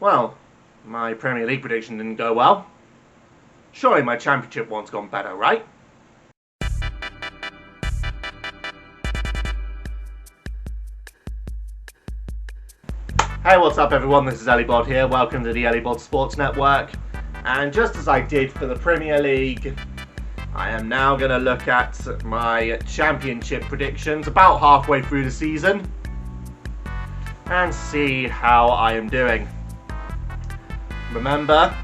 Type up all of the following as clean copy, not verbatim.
Well, my Premier League prediction didn't go well. Surely my Championship one's gone better, right? Hey, what's up everyone? This is Ellibod here. Welcome to the Ellibod Sports Network. And just as I did for the Premier League, I am now going to look at my Championship predictions about halfway through the season and see how I am doing. Remember,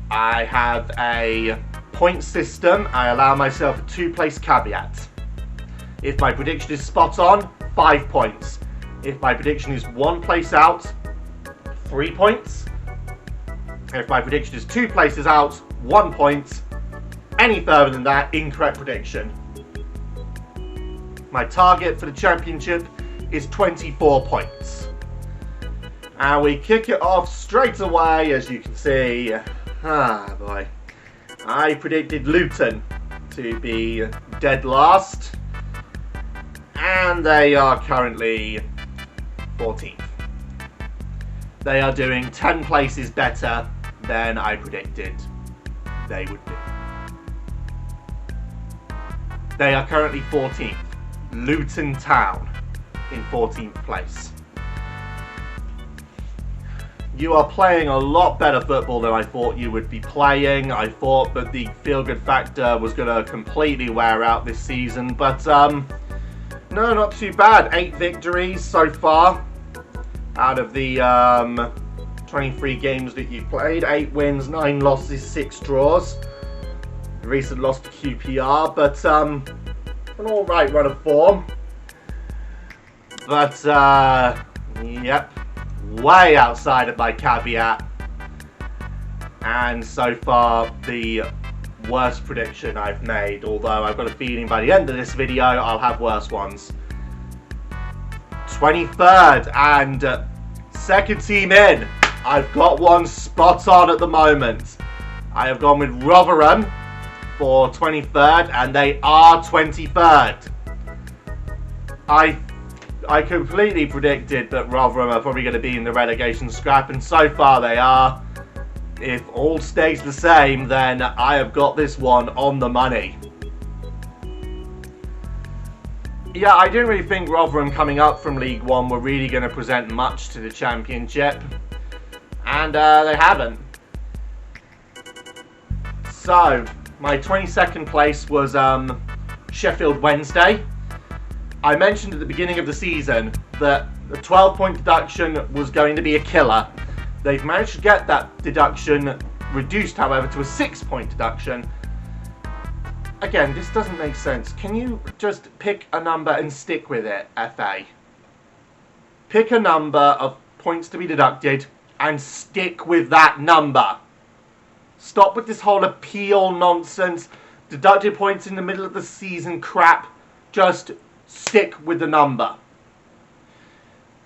I have a point system. I allow myself a 2-place caveat. If my prediction is spot on, 5 points. If my prediction is 1 place out, 3 points. If my prediction is 2 places out, 1 point. Any further than that, incorrect prediction. My target for the Championship is 24 points. And we kick it off straight away, as you can see. Ah, boy. I predicted Luton to be dead last. And they are currently 14th. They are doing 10 places better than I predicted they would do. They are currently 14th. Luton Town in 14th place. You are playing a lot better football than I thought you would be playing. I thought that the feel-good factor was going to completely wear out this season, but no, not too bad. 8 victories so far out of the 23 games that you've played. 8 wins, 9 losses, 6 draws. The recent loss to QPR, but an alright run of form. But, yep, way outside of my caveat. And so far, the worst prediction I've made. Although I've got a feeling by the end of this video, I'll have worse ones. 23rd and second team in. I've got one spot on at the moment. I have gone with Rotherham for 23rd, and they are 23rd. I completely predicted that Rotherham are probably going to be in the relegation scrap, and so far they are. If all stays the same, then I have got this one on the money. Yeah, I didn't really think Rotherham coming up from League One were really going to present much to the Championship, and they haven't. So, my 22nd place was Sheffield Wednesday. I mentioned at the beginning of the season that the 12-point deduction was going to be a killer. They've managed to get that deduction reduced, however, to a 6-point deduction. Again, this doesn't make sense. Can you just pick a number and stick with it, FA? Pick a number of points to be deducted and stick with that number. Stop with this whole appeal nonsense, deducted points in the middle of the season crap. Just stick with the number.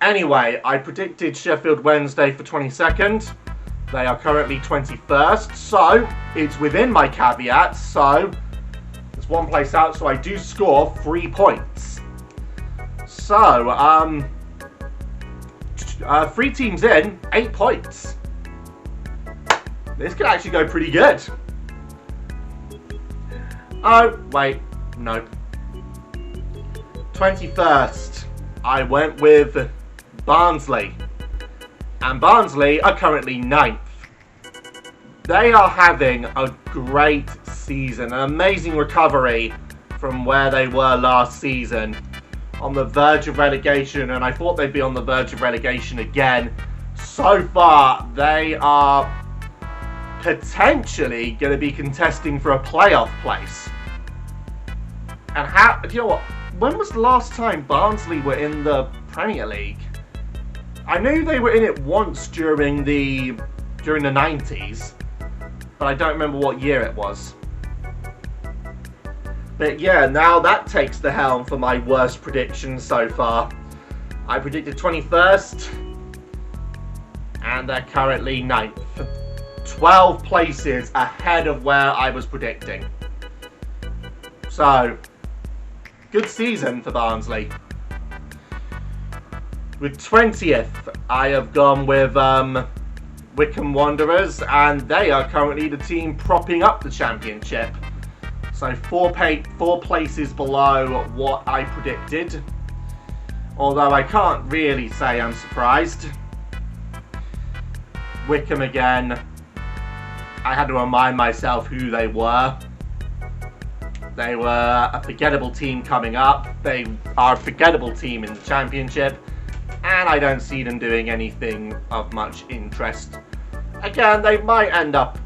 Anyway, I predicted Sheffield Wednesday for 22nd. They are currently 21st, so it's within my caveat, so it's 1 place out, so I do score 3 points. So, 3 teams in, 8 points. This could actually go pretty good. Oh, wait, no. 21st, I went with Barnsley. And Barnsley are currently 9th. They are having a great season, an amazing recovery from where they were last season. On the verge of relegation, and I thought they'd be on the verge of relegation again. So far, they are potentially going to be contesting for a playoff place. And how, do you know what? When was the last time Barnsley were in the Premier League? I knew they were in it once during the 90s, but I don't remember what year it was. But yeah, now that takes the helm for my worst prediction so far. I predicted 21st, and they're currently 9th. 12 places ahead of where I was predicting. So, good season for Barnsley. With 20th, I have gone with Wycombe Wanderers, and they are currently the team propping up the championship. So four places below what I predicted. Although I can't really say I'm surprised. Wycombe again, I had to remind myself who they were. They were a forgettable team coming up. They are a forgettable team in the championship. And I don't see them doing anything of much interest. Again, they might end up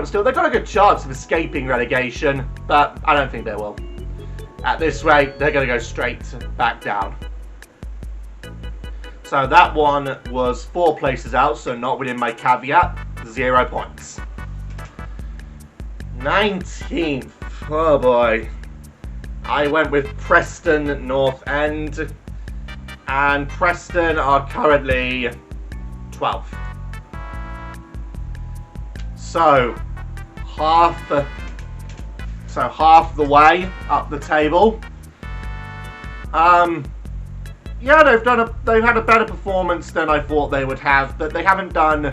still. They've got a good chance of escaping relegation, but I don't think they will. At this rate, they're going to go straight back down. So that one was 4 places out, so not within my caveat. 0 points. 19th. Oh boy. I went with Preston North End. And Preston are currently 12th. So half the way up the table. Yeah, they've had a better performance than I thought they would have, but they haven't had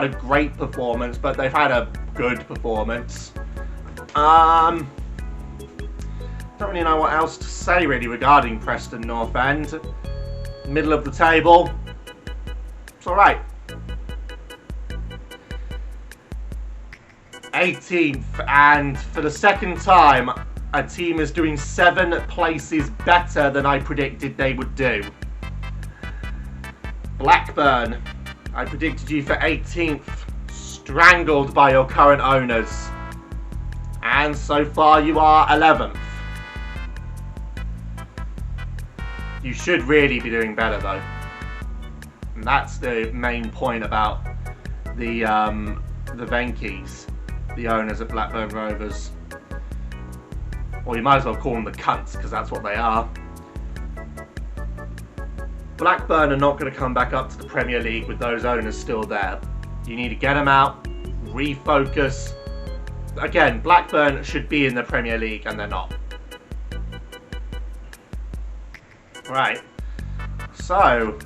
a great performance, but they've had a good performance. Don't really know what else to say really regarding Preston North End. Middle of the table. It's alright. 18th, and for the second time, a team is doing 7 places better than I predicted they would do. Blackburn, I predicted you for 18th, strangled by your current owners. And so far you are 11th. You should really be doing better though. And that's the main point about the Venkies, the owners of Blackburn Rovers. Or you might as well call them the cunts, because that's what they are. Blackburn are not going to come back up to the Premier League with those owners still there. You need to get them out, refocus. Again, Blackburn should be in the Premier League, and they're not. Right. So,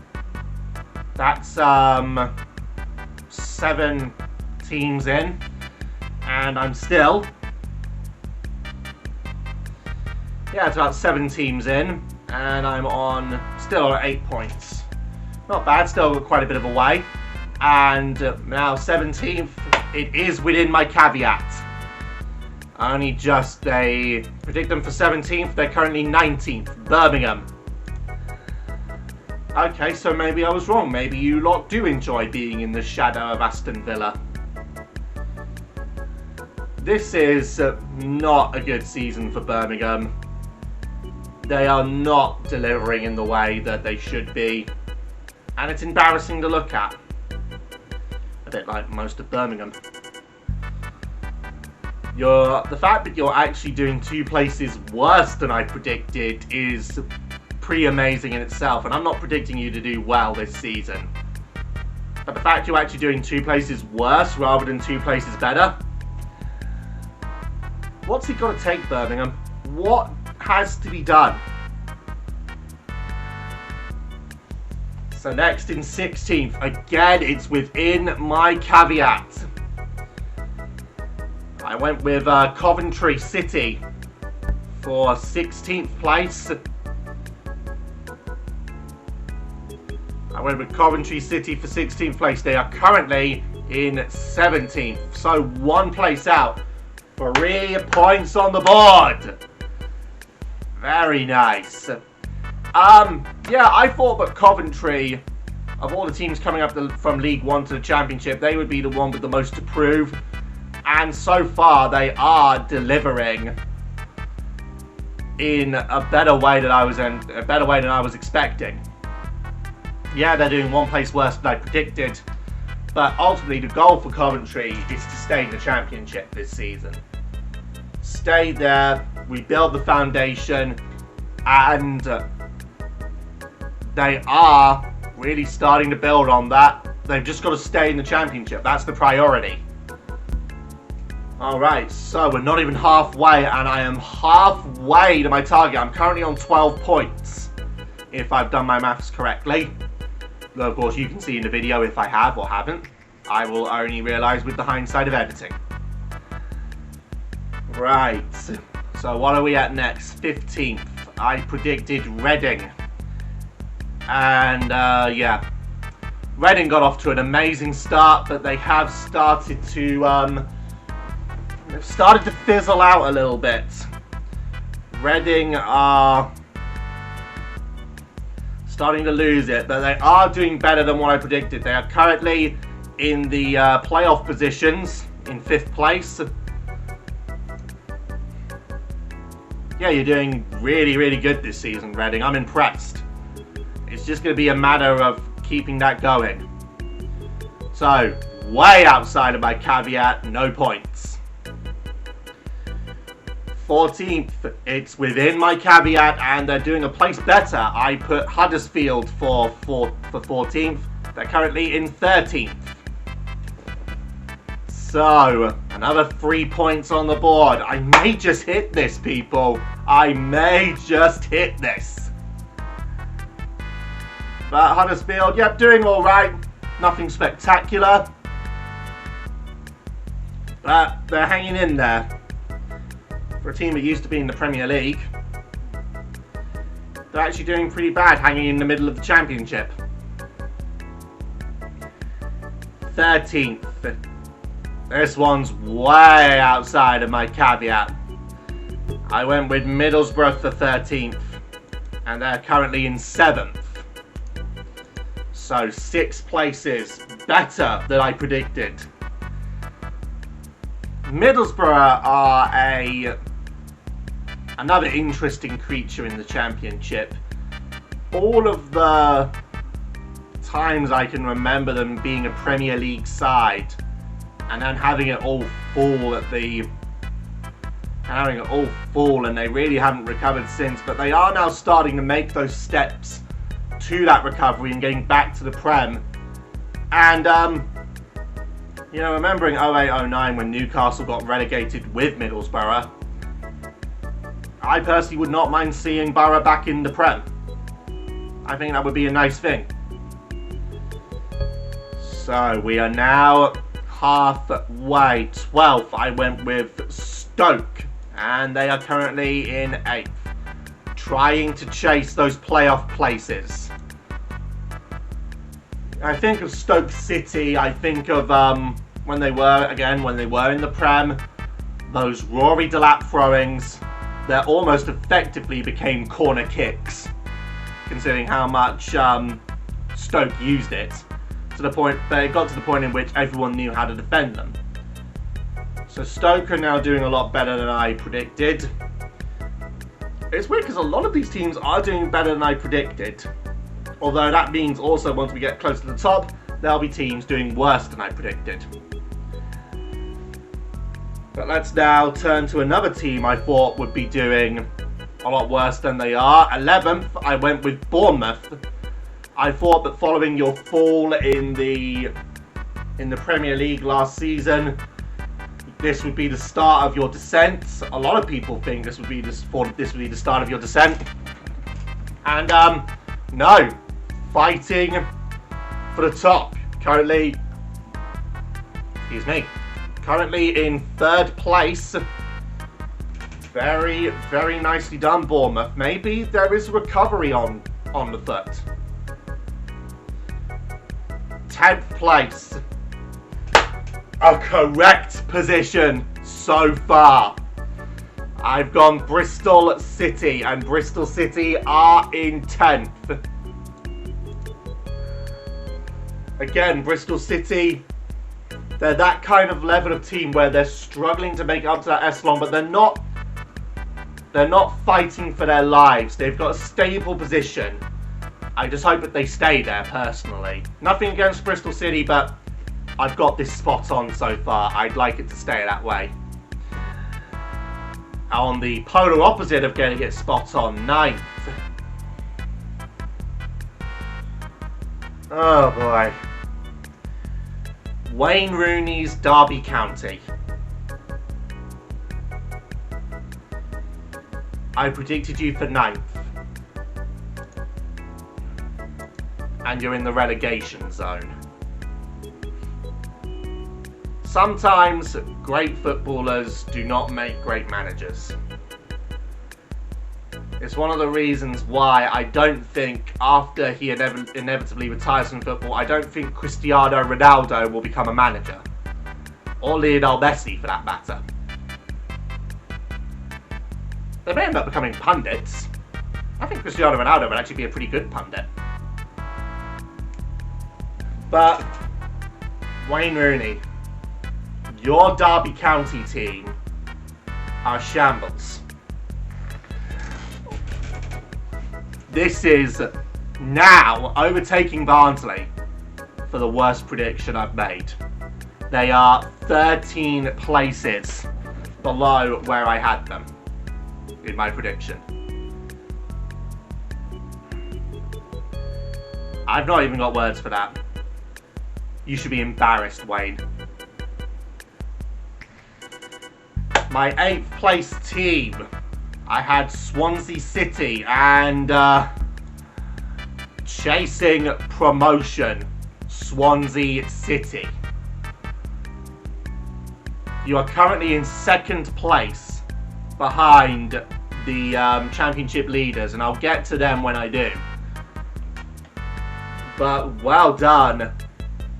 that's 7 teams in, and I'm still... Yeah, it's about 7 teams in, and I'm still on 8 points. Not bad, still got quite a bit of a way. And now 17th, it is within my caveat. Only just, they predict them for 17th, they're currently 19th, Birmingham. Okay, so maybe I was wrong. Maybe you lot do enjoy being in the shadow of Aston Villa. This is not a good season for Birmingham. They are not delivering in the way that they should be. And it's embarrassing to look at. A bit like most of Birmingham. The fact that you're actually doing 2 places worse than I predicted is pretty amazing in itself. And I'm not predicting you to do well this season. But the fact you're actually doing 2 places worse rather than 2 places better. What's it got to take, Birmingham? What has to be done? So next in 16th, again it's within my caveat. I went with Coventry City for 16th place. I went with Coventry City for 16th place. They are currently in 17th, so 1 place out. 3 points on the board. Very nice. Yeah, I thought that Coventry, of all the teams coming up from League 1 to the Championship, they would be the one with the most to prove. And so far, they are delivering in a better way than I was expecting. Yeah, they're doing 1 place worse than I predicted, but ultimately the goal for Coventry is to stay in the Championship this season. Stay there, rebuild the foundation, and they are really starting to build on that. They've just got to stay in the Championship. That's the priority. Alright, so we're not even halfway, and I am halfway to my target. I'm currently on 12 points. if I've done my maths correctly. Though, of course, you can see in the video if I have or haven't. I will only realise with the hindsight of editing. Right, so what are we at next? 15th. I predicted Reading. And, yeah. Reading got off to an amazing start, but they have started to, they've started to fizzle out a little bit. Reading are starting to lose it, but they are doing better than what I predicted. They are currently in the playoff positions in 5th place. Yeah, you're doing really, really good this season, Reading. I'm impressed. It's just going to be a matter of keeping that going. So, way outside of my caveat, no points. 14th, it's within my caveat, and they're doing a place better. I put Huddersfield for 14th. They're currently in 13th. So, another 3 points on the board. I may just hit this, people. I may just hit this. But Huddersfield, yep, doing alright. Nothing spectacular. But they're hanging in there. For a team that used to be in the Premier League, they're actually doing pretty bad, hanging in the middle of the Championship. 13th. This one's way outside of my caveat. I went with Middlesbrough for 13th, and they're currently in 7th. So 6 places better than I predicted. Middlesbrough are another interesting creature in the Championship. All of the times I can remember them being a Premier League side, and then having it all fall and they really haven't recovered since. But they are now starting to make those steps to that recovery and getting back to the Prem. And you know, remembering 08-09 when Newcastle got relegated with Middlesbrough, I personally would not mind seeing Borough back in the Prem. I think that would be a nice thing. So we are now halfway. 12th, I went with Stoke, and they are currently in 8th, trying to chase those playoff places. I think of Stoke City, I think of when they were in the Prem, those Rory Delap throwings that almost effectively became corner kicks, considering how much Stoke used it, to the point that it got to the point in which everyone knew how to defend them. So Stoke are now doing a lot better than I predicted. It's weird because a lot of these teams are doing better than I predicted. Although that means also once we get close to the top, there'll be teams doing worse than I predicted. But let's now turn to another team I thought would be doing a lot worse than they are. 11th, I went with Bournemouth. I thought that following your fall in the Premier League last season, this would be the start of your descent. A lot of people think this would be the start of your descent. And no, fighting for the top. Currently in 3rd place. Very, very nicely done, Bournemouth. Maybe there is recovery on the foot. 10th place. A correct position so far. I've gone Bristol City, and Bristol City are in 10th. Again, Bristol City, they're that kind of level of team where they're struggling to make it up to that echelon, but they're not fighting for their lives. They've got a stable position. I just hope that they stay there, personally. Nothing against Bristol City, but I've got this spot on so far. I'd like it to stay that way. On the polar opposite of getting it spot on, 9th. Oh boy. Wayne Rooney's Derby County. I predicted you for 9th. and you're in the relegation zone. Sometimes great footballers do not make great managers. It's one of the reasons why I don't think, after he inevitably retires from football, I don't think Cristiano Ronaldo will become a manager. Or Lionel Messi, for that matter. They may end up becoming pundits. I think Cristiano Ronaldo would actually be a pretty good pundit. But Wayne Rooney, your Derby County team are shambles. This is now overtaking Barnsley for the worst prediction I've made. They are 13 places below where I had them in my prediction. I've not even got words for that. You should be embarrassed, Wayne. My 8th place team, I had Swansea City, and chasing promotion, Swansea City. You are currently in 2nd place behind the Championship leaders, and I'll get to them when I do. But well done,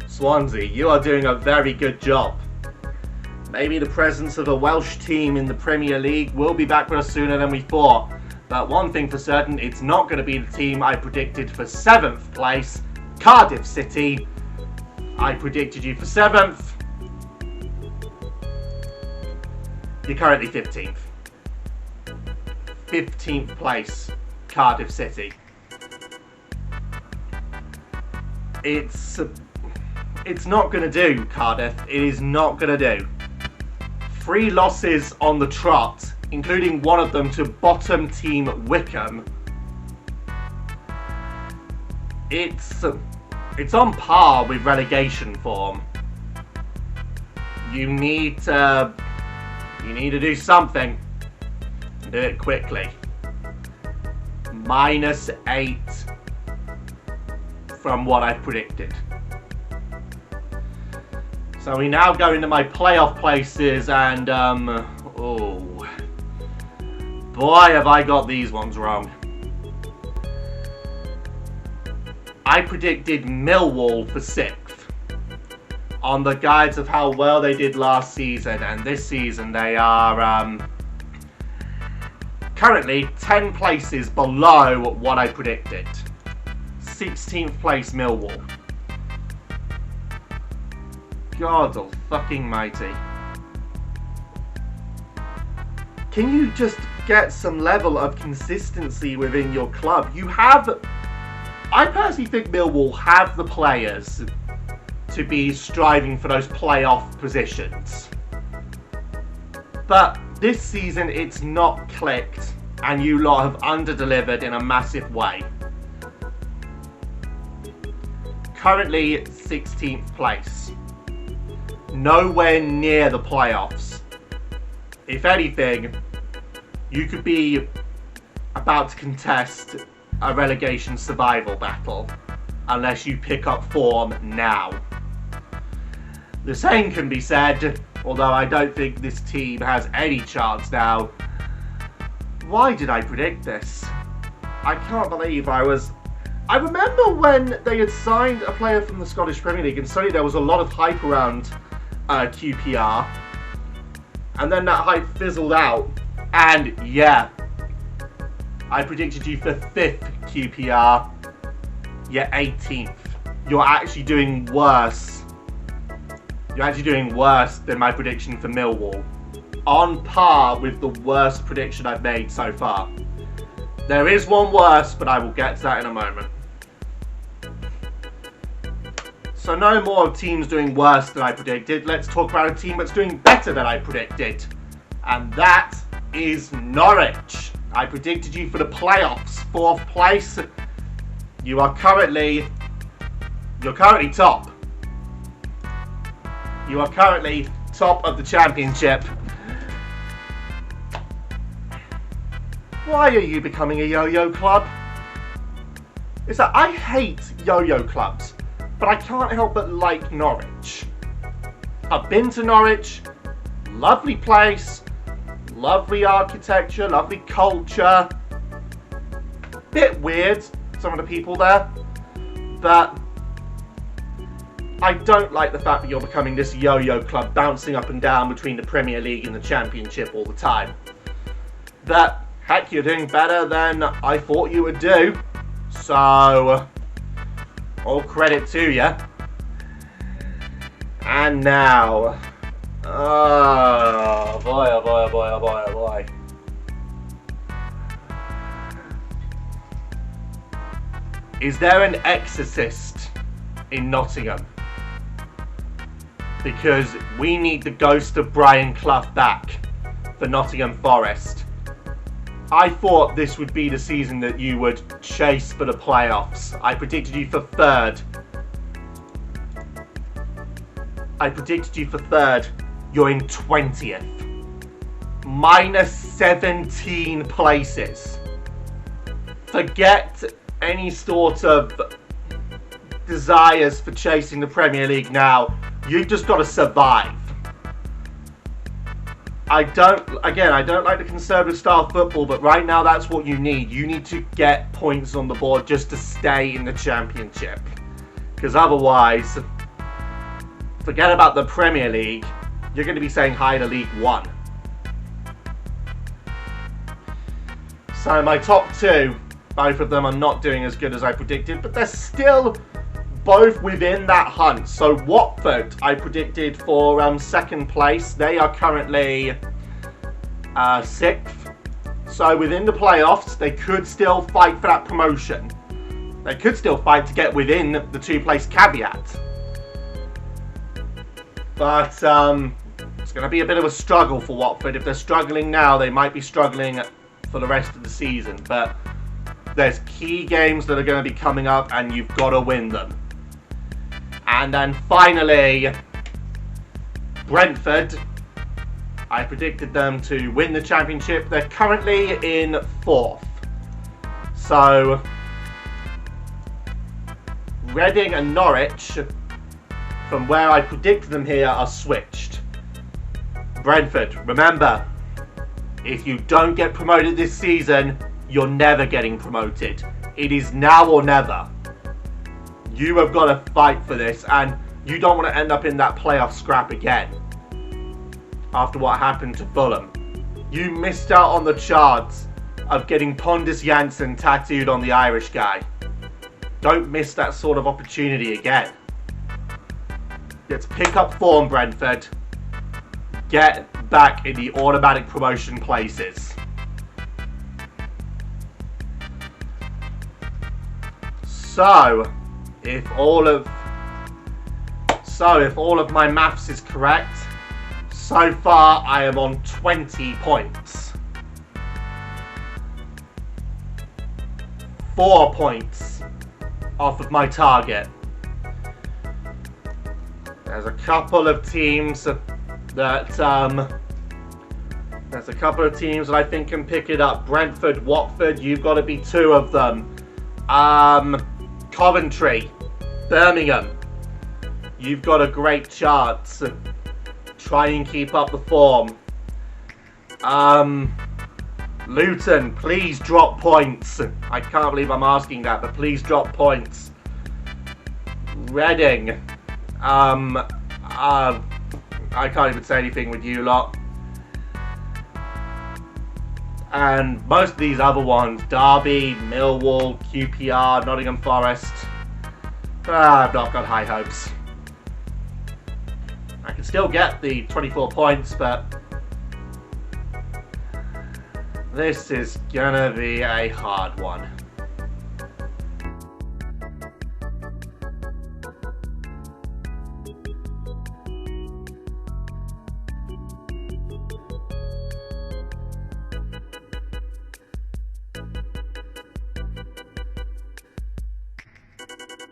Swansea. You are doing a very good job. Maybe the presence of a Welsh team in the Premier League will be back with us sooner than we thought. But one thing for certain, it's not going to be the team I predicted for 7th place, Cardiff City. I predicted you for 7th. You're currently 15th. 15th place, Cardiff City. It's not going to do, Cardiff. It is not going to do. 3 losses on the trot, including one of them to bottom team Wickham. It's on par with relegation form. You need to do something. Do it quickly. -8 from what I predicted. So we now go into my playoff places, and oh boy, have I got these ones wrong. I predicted Millwall for 6th on the guides of how well they did last season, and this season they are currently 10 places below what I predicted. 16th place Millwall. God fucking mighty. Can you just get some level of consistency within your club? I personally think Millwall have the players to be striving for those playoff positions. But this season it's not clicked, and you lot have under-delivered in a massive way. Currently 16th place. Nowhere near the playoffs. If anything, you could be about to contest a relegation survival battle unless you pick up form now. The same can be said, although I don't think this team has any chance now. Why did I predict this? I can't believe I remember when they had signed a player from the Scottish Premier League, and suddenly there was a lot of hype around QPR, and then that hype fizzled out, and yeah, I predicted you for 5th QPR. You're 18th. You're actually doing worse. You're actually doing worse than my prediction for Millwall. On par with the worst prediction I've made so far. There is one worse, but I will get to that in a moment. So no more of teams doing worse than I predicted. Let's talk about a team that's doing better than I predicted. And that is Norwich. I predicted you for the playoffs. 4th place. You're currently top. You are currently top of the championship. Why are you becoming a yo-yo club? is that I hate yo-yo clubs, but I can't help but like Norwich. I've been to Norwich, lovely place, lovely architecture, lovely culture. Bit weird, some of the people there, but I don't like the fact that you're becoming this yo-yo club bouncing up and down between the Premier League and the Championship all the time. But, heck, you're doing better than I thought you would do, so all credit to you. And now, oh boy, oh boy, oh boy, oh boy, oh boy. Is there an exorcist in Nottingham? Because we need the ghost of Brian Clough back for Nottingham Forest. I thought this would be the season that you would chase for the playoffs. I predicted you for third. You're in 20th. Minus 17 places. Forget any sort of desires for chasing the Premier League now. You've just got to survive. I don't like the conservative style football, but right now that's what you need. You need to get points on the board just to stay in the Championship. Because otherwise, forget about the Premier League. You're going to be saying hi to League One. So my top two, both of them are not doing as good as I predicted, but they're still both within that hunt. So Watford, I predicted for second place. They are currently 6th. So within the playoffs, they could still fight for that promotion. They could still fight to get within the 2-place caveat. But it's going to be a bit of a struggle for Watford. If they're struggling now, they might be struggling for the rest of the season. But there's key games that are going to be coming up, and you've got to win them. And then finally, Brentford. I predicted them to win the Championship. They're currently in 4th. So, Reading and Norwich, from where I predicted them here, are switched. Brentford, remember, if you don't get promoted this season, you're never getting promoted. It is now or never. You have got to fight for this, and you don't want to end up in that playoff scrap again after what happened to Fulham. You missed out on the chance of getting Pondus Janssen tattooed on the Irish guy. Don't miss that sort of opportunity again. Let's pick up form, Brentford. Get back in the automatic promotion places. So, if all of my maths is correct, so far I am on 20 points. 4 points off of my target. There's a couple of teams that I think can pick it up. Brentford, Watford, you've got to be 2 of them. Coventry, Birmingham, you've got a great chance. Try and keep up the form. Luton, please drop points. I can't believe I'm asking that, but please drop points. Reading, I can't even say anything with you lot. And most of these other ones, Derby, Millwall, QPR, Nottingham Forest, I've not got high hopes. I can still get the 24 points, but this is gonna be a hard one.